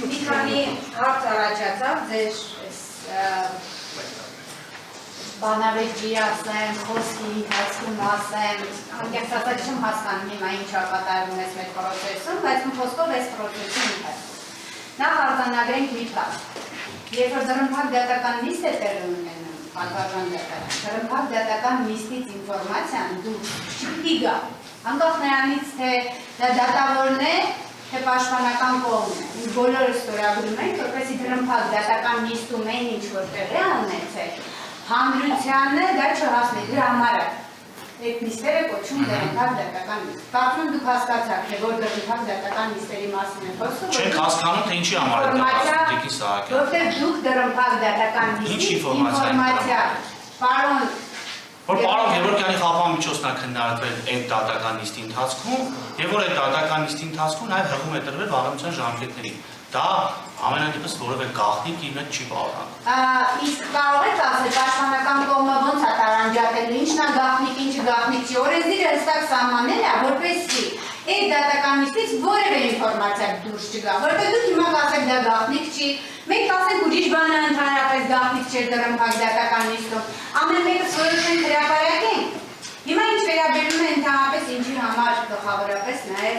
Մի քանի հարց առաջացավ ձեր բանավեճի ասեմ, խոսքի ընթացքում ասեմ, անկեղծ ասած չեմ հասկանում հիմա ինչա կատարվում ես մեր պրոցեսում, բայց մի խոսքով այս պրոցեսի ընթացքում։ Նախ արձանագրենք մի փաստ։ Երբ որ դրամփակ դատական նիստ է տեղի ունենում, պատվարժան դատարան, դրամփակ դատական նիստից ինֆորմացիան դուրս չպիտի գա, անկախ նրանից թե դա դատավորն է, թե պաշտպանական կողմն է։ Մենք բոլորը ստորագրում ենք, որպեսզի դրամփակ դատական նիստում այն ինչ որ տեղի է ունեցել, հանրությանը դա չհասնի, դրա համար է այդ նիստերը կոչում դրամփակ դատական նիստ։ Կարծում եմ դուք հասկացաք, թե որ դրամփակ դատական նիստերի մասին է խոսքը։ Չենք հասկանում, թե ինչի համար է դա Տիկին Սահակյան։ Որտեղ դուք դրամփակ դատական նիստի ինֆորմացիա, պարոն որ պարոն Գևորգյանի խափամիջոցն է քննարկվել այդ դատական նիստի ընթացքում, եւ որ այդ դատական նիստի ընթացքում նաեւ հղում է տրվել վարչության ժամկետներին։ Դա ամենադեպս որևէ գաղտնիք իր մեջ չի պարունակում։ Իսկ կարող եք ասել պաշտպանական կողմը ոնց է տարանջատելու, ինչն է գաղտնիք, ինչը գաղտնիք չի, օրենսդիրը հստակ սահմանել է, որպեսզի այդ դատական նիստից որևէ ինֆորմացիա դուրս չգա, որտեղ դուք հիմա կասեք դա գաղտնիք չի, մենք ասենք ուրիշ բան է ընդհանրապես գաղտնիք չէր դրամփակ դատական նիստում, ամեն մեկը որոշենք հրապարակենք։ Հիմա ինչ վերաբերում է ընդհանրապես ինչի համար գլխավորապես նաև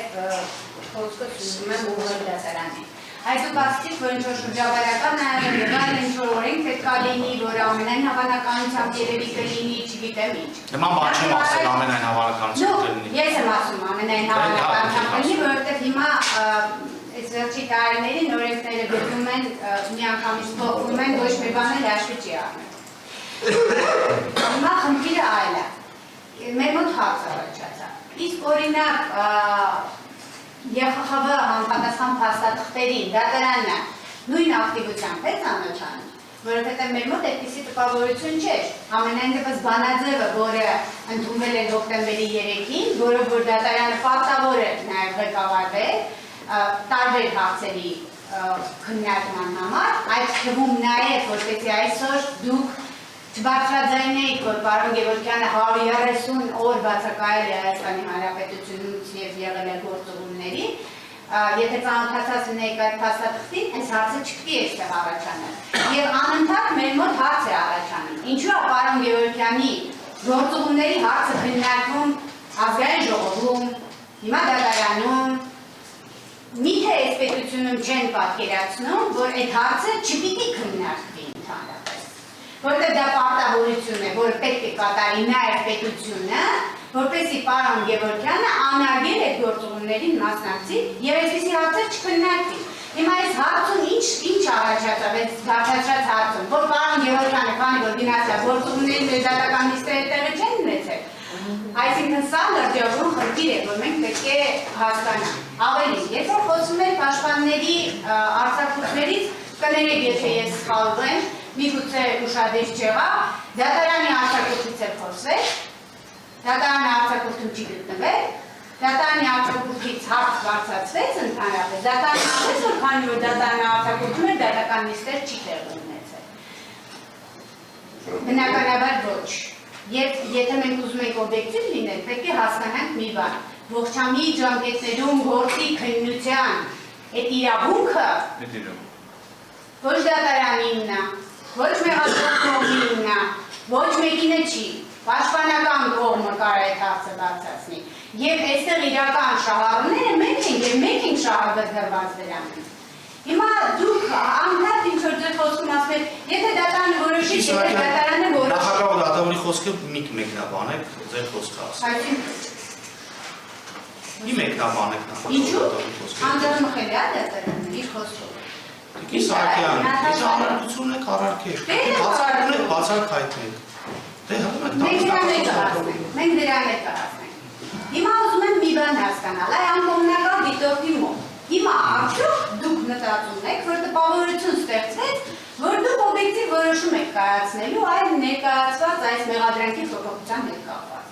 խոսքը սուզում եմ ուղղել դատարանի։ Այս դուք ասացիք, որ ինչ-որ շրջավարական է, եղել ինչ-որ օրենք պետք է լինի, որ ամենայն հավանականությամբ երևի կլինի, չգիտեմ ինչ։ Նման բան չեմ ասել ամենայն հավանականությամբ կլինի։ Ես եմ ասում ամենայն հավանականությամբ կլինի, որովհետև հիմա այս վերջի տարիներին օրենքները գտնում են, միանգամից փոխվում են, ոչ մի բան էլ հաշվի չի առնել։ Հիմա խնդիրը այլ է։ Մեր մոտ հարց առաջացավ։ Իսկ օրինակ ԵԽԽՎ համապատասխան փաստաթղթերին դատարանը նույն ակտիվությամբ է ծանոթանում, որովհետև մեր մոտ այդպիսի տպավորություն չէր։ Ամենայն դեպս բանաձևը, որը ընդունվել է հոկտեմբերի 3-ին, որով որ դատարանը պարտավոր է նաև ղեկավարվել տարբեր հարցերի քննարկման համար, այդ թվում նաև որպեսզի այսօր դուք չբարձրաձայնեիք, որ պարոն Գևորգյանը 130 օր բացակայել է Հայաստանի Հանրապետությունից և եղել է գործողումների, եթե ծանոթացած ունեիք այդ փաստաթղթին, այս հարցը չպիտի այստեղ առաջանել։ Եվ անընդհատ մեր մոտ հարց է առաջանում։ Ինչու է պարոն Գևորգյանի գործողումների հարցը քննարկվում ազգային ժողովում, հիմա դատարանում, միթե այս պետությունում չեն պատկերացնում, որ այդ հարցը չպիտի քննարկվի ընդհանրապես։ Որտեղ դա պարտավորություն է, որ պետք է կատարի նաև պետությունը, որպեսզի պարոն Գևորգյանը անարգել այդ գործողումներին մասնակցի եւ այսպիսի հարցեր չքննարկվի։ Հիմա այս հարցում ինչ առաջացավ այս բարձրացած հարցում, որ պարոն Գևորգյանը քանի որ դինասիա գործողումների մեր դատական նիստերը տեղի չեն ունեցել։ Այսինքն սա լրջագույն խնդիր է, որ մենք պետք է հասկանանք։ Ավելին, երբ որ խոսում ենք պաշտպանների արձակուրդներից, կներեք, եթե ես սխալվում եմ, միգուցե ուշադիր չեղա, դատարանի արձակուրդից է խոսվել, դատարանի արձակուրդում չի գտնվել, դատարանի արձակուրդից հարց բարձրացվեց ընդհանրապես, դատարանը ասեց, որ քանի որ դատարանի արձակուրդում էր, դատական նիստեր չի տեղի ունեցել։ Բնականաբար ոչ։ Եվ եթե մենք ուզում ենք օբյեկտիվ լինել, պետք է հասկանանք մի բան, ողջամիտ ժամկետներում գործի քննության այդ իրավունքը ոչ դատարանինն է, ոչ մեղադրող կողմինն է, ոչ մեկինը չի, պաշտպանական կողմը կարող է հարցը բարձրացնի։ Եվ այստեղ իրական շահառուները մենք ենք եւ մենք ենք շահագրգռված դրանից։ Հիմա դուք անդադ ինչ որ ձեր խոսքում ասում եք, եթե դատարանը որոշի, եթե դատարանը որոշի։ Նախագահ դատավորի խոսքը մի մեկնաբանեք, ձեր խոսքը ասեք։ Մի մեկնաբանեք նախագահ դատավորի խոսքը։ Անդրամխել է դատարանը իր խոսքով։ Տիկին Սահակյան, այս ամենությունն եք առարկեք, բացակ հայտնեք։ Մենք դրան եք հասնենք։ Հիմա ուզում եմ մի բան հասկանալ, այ անկողմնակալ դիտորդի մոտ։ Հիմա արդյոք դուք մտածում եք, որ տպավորություն ստեղծվեց, որ դուք օբյեկտիվ որոշում եք կայացնելու այլ ներկայացված այս մեղադրանքի փոփոխության հետ կապված։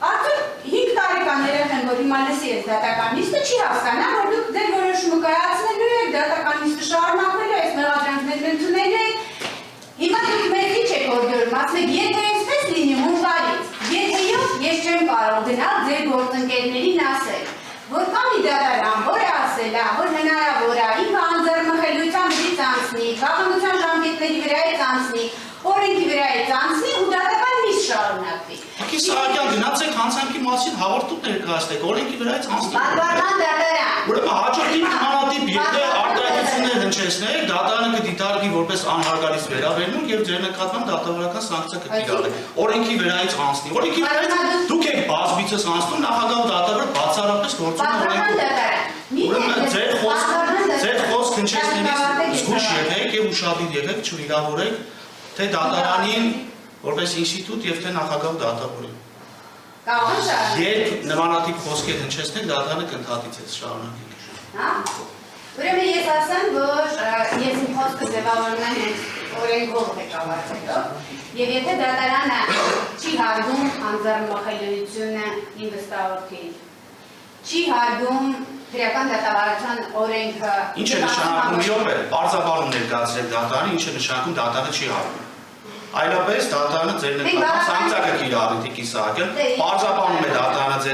Արդյոք 5 տարեկան երեխան, որ հիմա լսի այս դատական նիստը, չի հասկանա, որ դուք ձեր որոշումը կայացնելու եք, դատական նիստը շարունակվելու է, այս մեղադրանքներն ընդունելու եք։ Հիմա դուք մեզ ինչ եք օրդորում, ասում եք, եթե այսպես լինի հունվարից, եթե ես չեմ կարող գնալ ձեր գործընկերներին ասել, որ կա մի դատարան, որը ասել է, որ հնարավոր է ինքը անձեռնմխելիություն Տիկին Սահակյան, գնացեք հանցանքի մասին հաղորդում ներկայացրեք, օրենքի վրայից հանձնեք։ Պատվական դատարան։ Ուրեմն հաջորդի նմանատիպ եթե արտահայտություններ հնչեցնեք, դատարանը կդիտարկի որպես անհարգալից վերաբերմունք եւ ձեր նկատմամբ դատավարական սանկցիա կկիրառի։ Օրենքի վրայից հանձնի։ Օրենքի վրայից դուք եք բազմիցս հանձնում, նախագահ դատավար բացառապես գործում է օրենքով։ Ուրեմն ձեր խոսք հնչեցնելիս զգուշ եղեք եւ ուշադիր եղեք, չվիրավորեք թե դատարանին որպես ինստիտուտ եւ թե նախագահ դատավորին։ Երբ նմանատիպ խոսքեր հնչեցնեք, դատարանը կընդհատի ձեզ շարունակեք։ Հա։ Ուրեմն ես ասեմ, որ ես իմ խոսքը ձևավորում եմ օրենքով ղեկավարելով, եւ եթե դատարանը չի հարգում անձեռնմխելիությունը իմ վստահորդին, չի հարգում քրեական դատավարության օրենքը, ինչ է նշանակում իոպ է, բարձրաբանում ներկայացրեք դատարանը, ինչ է նշանակում դատարանը չի հարգում։ Այլապես դատարանը ձեր նկատմամբ սանկցիա կկիրառի Տիկին Սահակյան, բարձրաբանում է դատարանը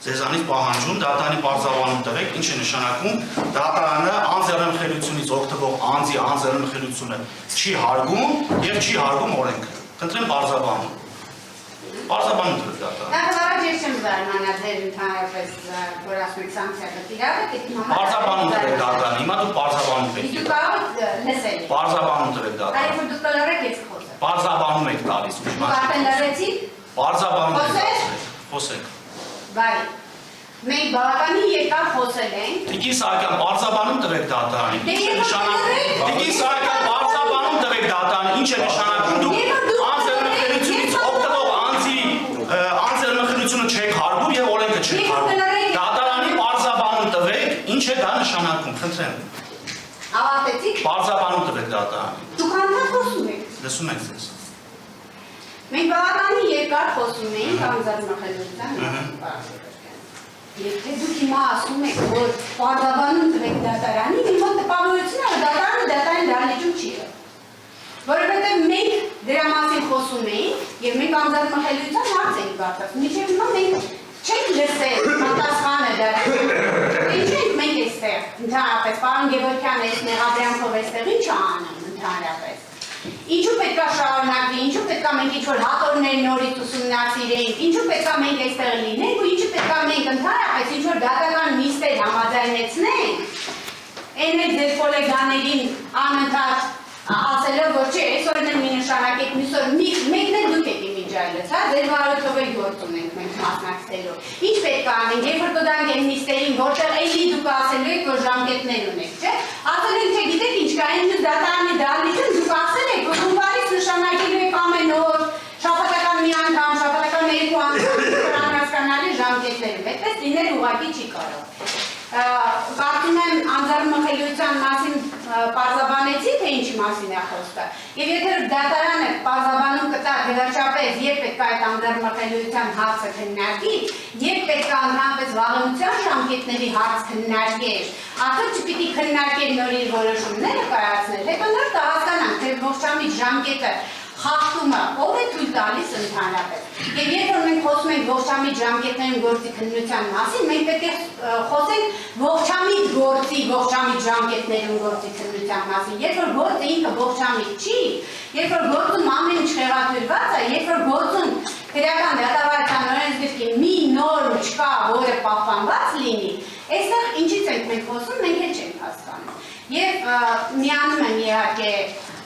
ձեզանից պահանջում, դատարանի բարձրաբանում տվեք, ինչ է նշանակում դատարանը անձեռնմխելիությունից օգտվող անձի անձեռնմխելիությունը չի հարգում եւ չի հարգում օրենքը։ Խնդրեմ բարձրաբանում։ Բարձրաբանում տվեք դատարանը։ Նախ ես չեմ զարմանալ ձեր ընդհանրապես որ ասում եք սանկցիա կկիրառեք, բարձրաբանում տվեք դատարանը, հիմա դուք բարձրաբանում եք։ Իսկ դուք կարող եք լսել։ Բարձրաբանում տվեք դատարանը։ Այո, որ դուք կլորեք ես խոսեմ։ Բարձրաբանում եք տալիս ու Դուք արդեն լսեցիք։ Բարձրաբանում եք խոսեք։ Բարի։ Մենք բավականին երկար խոսել ենք։ Տիկին Սահակյան, բարձրաբանում տվեք դատարանին։ Ինչ է նշանակում։ Տիկին Սահակյան, բարձրաբանում տվեք դատարանին։ Ինչ է նշանակում դուք անձեռնմխելիությունից օգտվող անձի անձեռնմխելիությունը չեք հարգում եւ օրենքը չեք հարգում։ Դատարանի բարձրաբանում տվեք, ինչ է դա նշանակում, խնդրեմ։ Ավարտեցիք։ Բարձրաբանում տվեք դատարանին։ Դուք անդադ խոսում եք։ Լսում եք ձեզ։ Մենք բավականին երկար խոսում ենք անձեռնմխելիության մասին։ Եթե դուք հիմա ասում եք, որ բարձրաբանում տվեք դատարանին, իմ մոտ տպավորությունն է, դատարանը դատարան դահլիճում չի եղել։ Որովհետև մենք դրա մասին խոսում էինք եւ մենք անձեռնմխելիության հարց էինք բարձրացնում։ Մինչեւ հիմա մենք չենք լսել պատասխանը դրա։ Ինչ ենք մենք այստեղ ընդհանրապես, պարոն Գևորգյան, այս մեղադրանքով այստեղ ինչ անում ընդհանրապես։ Ինչու պետք է շարունակվի, ինչու պետք է մենք ինչ-որ հատորներ նորից ուսումնասիրենք, ինչու պետք է մենք այստեղ լինենք ու ինչու պետք է մենք ընդհանրապես ինչ-որ դատական նիստեր համաձայնեցնենք, այն էլ ձեր գոլեգաներին անընդհատ ասելով, որ չէ, այսօր էլ մի նշանակեք, մյուսօր մեկն էլ դուք եք իմիջայլից, հա, ձեր վարույթով էլ գործ ունենք մենք մասնակցելու։ Ինչ պետք է անենք, երբ որ կգանք այն նիստերին, որտեղ էլի դուք ասելու եք, որ ժամկետներ ունեք, չէ։ Ասել եք, թե գիտեք ինչ կա, այն դատարանի դահլիճում դուք ասել եք, որ հունվարից նշանակելու եք ամեն օր, շաբաթական մի անգամ, շաբաթական երկու անգամ հասկանալի ժամկետներում, այդպես լինել ուղղակի չի կարող։ Կարծում եմ անձեռնմխելիության մասին պարզաբանեցի, թե ինչի մասին է խոսքը։ Եվ եթե դատարանը պարզաբանում կտա վերջապես երբ պետք է այդ անձեռնմխելիության հարցը քննարկի, երբ պետք է ընդհանրապես վաղեմության ժամկետների հարց քննարկեր, արդյոք չպիտի քննարկել նոր իր որոշումները կայացնել, հետո նոր կհասկանանք, թե ողջամիտ ժամկետը խախտումը ով է թույլ տալիս ընդհանրապես։ Եվ երբ որ մենք խոսում ենք ողջամիտ ժամկետներում գործի քննության մասին, մենք պետք է խոսենք ողջամիտ գործի, ողջամիտ ժամկետներում գործի քննության մասին։ Երբ որ գործը ինքը ողջամիտ չի, երբ որ գործում ամեն ինչ խեղաթյուրված է, երբ որ գործում քրեական դատավարության օրենսգրքի մի նորմ չկա, որը պահպանված լինի, այստեղ ինչից ենք մենք խոսում, մենք էլ չենք հասկանում։ Եվ միանում եմ իհարկե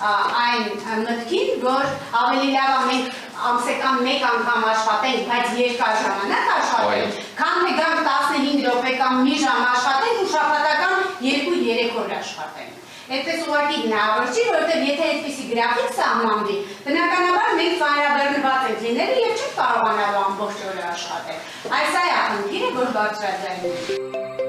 այն մտքին, որ ավելի լավ է մենք ամսական մեկ անգամ աշխատենք, բայց երկար ժամանակ աշխատենք, քան թե գանք 15 րոպե կամ մի ժամ աշխատենք ու շաբաթական 2-3 օր աշխատենք։ Այդպես ուղղակի հնարավոր չի, որովհետև եթե այդպիսի գրաֆիկ սահմանվի, բնականաբար մենք ծանրաբեռնված ենք լինելու եւ չենք կարողանալու ամբողջ օրը աշխատել։ Այս է խնդիրը, որ բարձրաձայնում ենք։